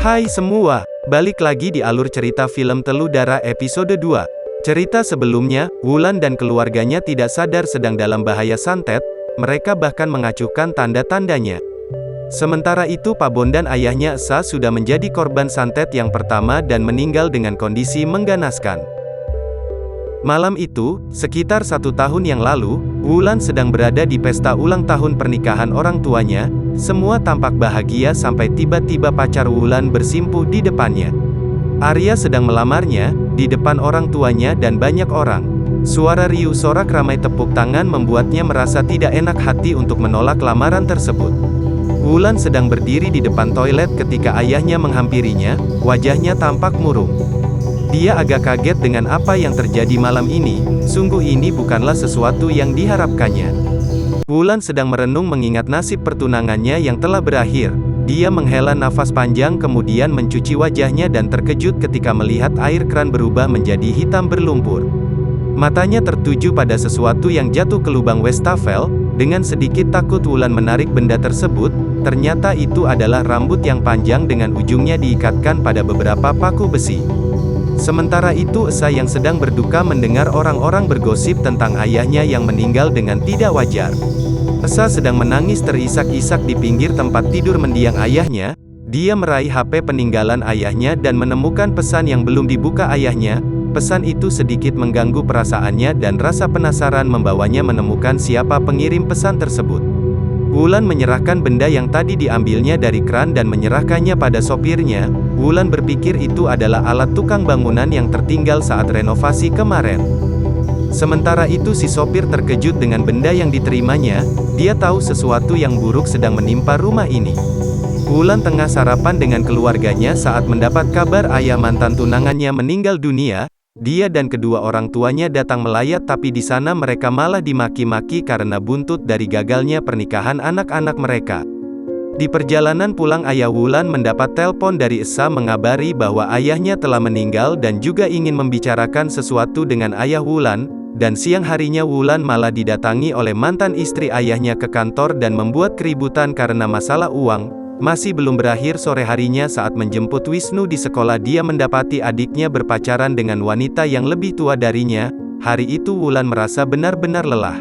Hai semua, balik lagi di alur cerita film Telur Darah episode 2. Cerita sebelumnya, Wulan dan keluarganya tidak sadar sedang dalam bahaya santet, mereka bahkan mengacuhkan tanda-tandanya. Sementara itu Pak Bon dan ayahnya Esa sudah menjadi korban santet yang pertama dan meninggal dengan kondisi mengganaskan. Malam itu, sekitar 1 tahun yang lalu, Wulan sedang berada di pesta ulang tahun pernikahan orang tuanya. Semua tampak bahagia sampai tiba-tiba pacar Wulan bersimpuh di depannya. Arya sedang melamarnya, di depan orang tuanya dan banyak orang. Suara riuh sorak ramai tepuk tangan membuatnya merasa tidak enak hati untuk menolak lamaran tersebut. Wulan sedang berdiri di depan toilet ketika ayahnya menghampirinya, wajahnya tampak murung. Dia agak kaget dengan apa yang terjadi malam ini, sungguh ini bukanlah sesuatu yang diharapkannya. Wulan sedang merenung mengingat nasib pertunangannya yang telah berakhir. Dia menghela nafas panjang kemudian mencuci wajahnya dan terkejut ketika melihat air kran berubah menjadi hitam berlumpur. Matanya tertuju pada sesuatu yang jatuh ke lubang wastafel. Dengan sedikit takut Wulan menarik benda tersebut, ternyata itu adalah rambut yang panjang dengan ujungnya diikatkan pada beberapa paku besi. Sementara itu Esa yang sedang berduka mendengar orang-orang bergosip tentang ayahnya yang meninggal dengan tidak wajar. Esa sedang menangis terisak-isak di pinggir tempat tidur mendiang ayahnya. Dia meraih HP peninggalan ayahnya dan menemukan pesan yang belum dibuka ayahnya. Pesan itu sedikit mengganggu perasaannya dan rasa penasaran membawanya menemukan siapa pengirim pesan tersebut. Wulan menyerahkan benda yang tadi diambilnya dari kran dan menyerahkannya pada sopirnya. Wulan berpikir itu adalah alat tukang bangunan yang tertinggal saat renovasi kemarin. Sementara itu si sopir terkejut dengan benda yang diterimanya. Dia tahu sesuatu yang buruk sedang menimpa rumah ini. Wulan tengah sarapan dengan keluarganya saat mendapat kabar ayah mantan tunangannya meninggal dunia. Dia dan kedua orang tuanya datang melayat tapi di sana mereka malah dimaki-maki karena buntut dari gagalnya pernikahan anak-anak mereka. Di perjalanan pulang ayah Wulan mendapat telepon dari Esa mengabari bahwa ayahnya telah meninggal dan juga ingin membicarakan sesuatu dengan ayah Wulan, dan siang harinya Wulan malah didatangi oleh mantan istri ayahnya ke kantor dan membuat keributan karena masalah uang. Masih belum berakhir sore harinya saat menjemput Wisnu di sekolah dia mendapati adiknya berpacaran dengan wanita yang lebih tua darinya. Hari itu Wulan merasa benar-benar lelah.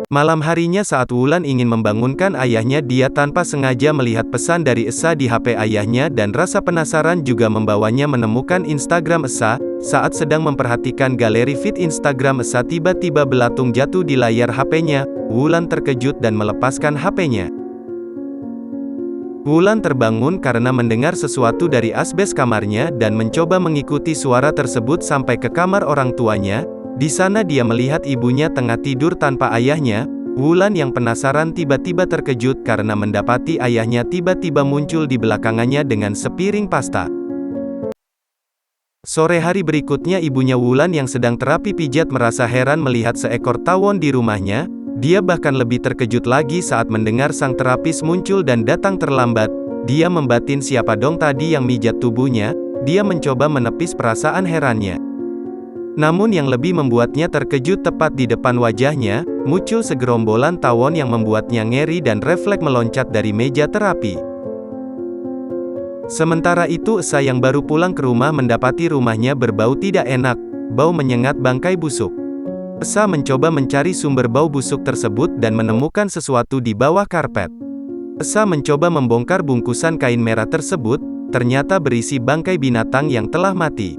Malam harinya saat Wulan ingin membangunkan ayahnya dia tanpa sengaja melihat pesan dari Esa di HP ayahnya dan rasa penasaran juga membawanya menemukan Instagram Esa. Saat sedang memperhatikan galeri feed Instagram Esa tiba-tiba belatung jatuh di layar HP-nya. Wulan terkejut dan melepaskan HP-nya. Wulan terbangun karena mendengar sesuatu dari asbes kamarnya dan mencoba mengikuti suara tersebut sampai ke kamar orang tuanya. Di sana dia melihat ibunya tengah tidur tanpa ayahnya. Wulan yang penasaran tiba-tiba terkejut karena mendapati ayahnya tiba-tiba muncul di belakangannya dengan sepiring pasta. Sore hari berikutnya ibunya Wulan yang sedang terapi pijat merasa heran melihat seekor tawon di rumahnya. Dia bahkan lebih terkejut lagi saat mendengar sang terapis muncul dan datang terlambat. Dia membatin siapa dong tadi yang mijat tubuhnya. Dia mencoba menepis perasaan herannya. Namun yang lebih membuatnya terkejut tepat di depan wajahnya, muncul segerombolan tawon yang membuatnya ngeri dan refleks meloncat dari meja terapi. Sementara itu Esa yang baru pulang ke rumah mendapati rumahnya berbau tidak enak, bau menyengat bangkai busuk. Esa mencoba mencari sumber bau busuk tersebut dan menemukan sesuatu di bawah karpet. Esa mencoba membongkar bungkusan kain merah tersebut, ternyata berisi bangkai binatang yang telah mati.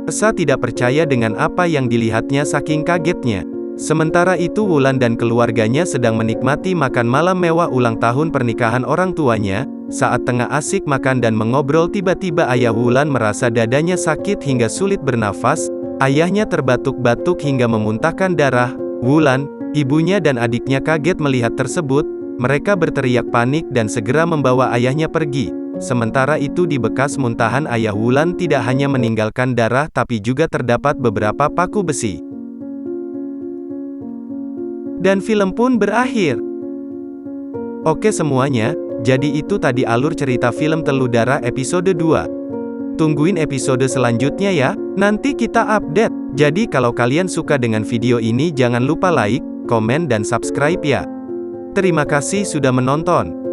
Esa tidak percaya dengan apa yang dilihatnya saking kagetnya. Sementara itu Wulan dan keluarganya sedang menikmati makan malam mewah ulang tahun pernikahan orang tuanya. Saat tengah asik makan dan mengobrol tiba-tiba ayah Wulan merasa dadanya sakit hingga sulit bernafas. Ayahnya terbatuk-batuk hingga memuntahkan darah. Wulan, ibunya dan adiknya kaget melihat tersebut. Mereka berteriak panik dan segera membawa ayahnya pergi. Sementara itu di bekas muntahan ayah Wulan tidak hanya meninggalkan darah tapi juga terdapat beberapa paku besi. Dan film pun berakhir. Oke semuanya, jadi itu tadi alur cerita film Telur Darah episode 2. Tungguin episode selanjutnya ya, nanti kita update. Jadi kalau kalian suka dengan video ini jangan lupa like, komen dan subscribe ya. Terima kasih sudah menonton.